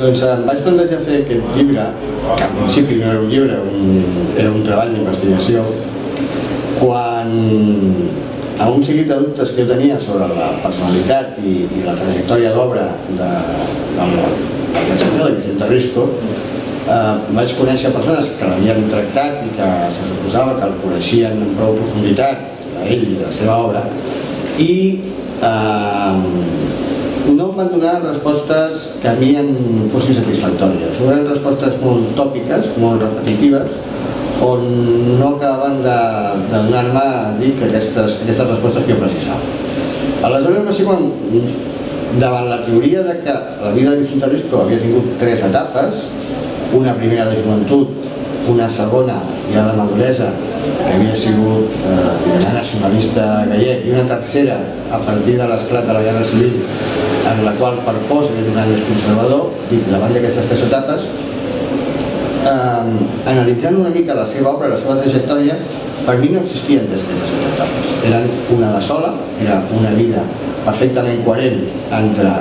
Doncs em vaig plantejar fer aquest llibre, que al principi no era un llibre, era un treball d'investigació, quan a un seguit de dubtes que jo tenia sobre la personalitat i la trajectòria d'obra d'aquest senyor, de Vicente Risco, vaig conèixer persones que l'havien tractat i que se suposava que el coneixien amb prou profunditat, a ell i a la seva obra, i no em van donar respostes que a mi em fossin satisfactòries. Eren respostes molt tòpiques, molt repetitives, on no acabaven de donar-me a dir que aquestes respostes que jo precisava. Aleshores va ser quan, davant la teoria de que la vida de Vicente Risco havia tingut 3 etapes, una primera de joventut, una segona ja de maduresa, que havia sigut nacionalista gallec, i una tercera a partir de l'esclat de la Guerra Civil, en la qual per pos era un any més conservador, davant d'aquestes 3 etapes, analitzant una mica la seva obra, la seva trajectòria, per mi no existien aquestes 3 etapes. Eren una de sola, era una vida perfectament coherent entre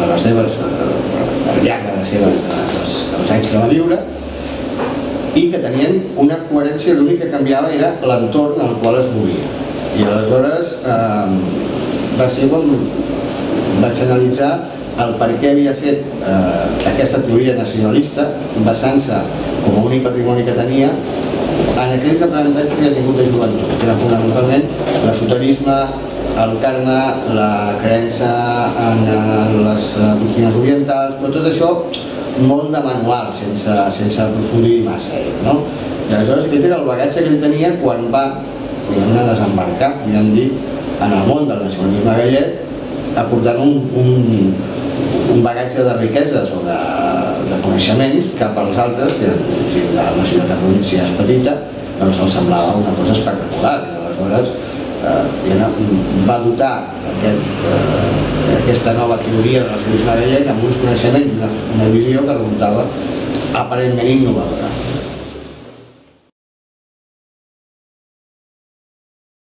les seves, al llarg dels anys que va viure, i que tenien una coherència, l'únic que canviava era l'entorn al qual es movia. I aleshores va ser quan vaig analitzar el per què havia fet aquesta teoria nacionalista, basant-se com a únic patrimoni que tenia en aquells aprenentatges que havia tingut de joventut, que era fonamentalment l'esoterisme, el karma, la creença en les doctrines orientals, però tot això molt de manual, sense aprofundir massa, no? I aleshores aquest era el bagatge que ell tenia quan va desembarcar, podríem dir, en el món del nacionalisme gallec, aportant un bagatge de riqueses o de coneixements que per als altres, que la ciutat de província és petita, doncs els semblava una cosa espectacular. I aleshores va dotar aquesta nova teoria de nacionalisme gallec amb uns coneixements i una visió que resultava aparentment innovadora.